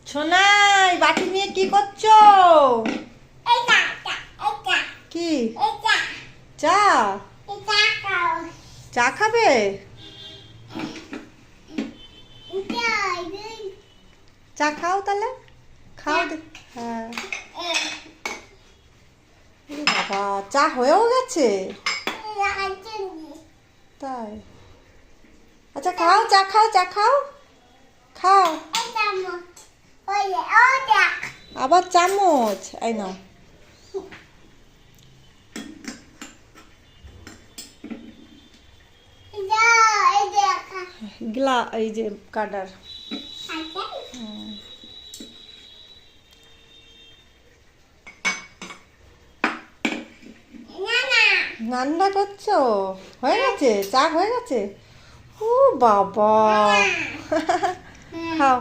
সোনাই বাটি নিয়ে কি করছো? কি চা? চা খাবে? চা খাও তাহলে, খাও। হ্যাঁ বাবা, চা হয়েও গেছে তাই? আচ্ছা খাও, চা খাও, চা খাও, খাও। আবার চামচ, এই নাও। এই যে কাটার। রান্না করছো? হয়ে গেছে? চা হয়ে গেছে? ও বাবা, খাও।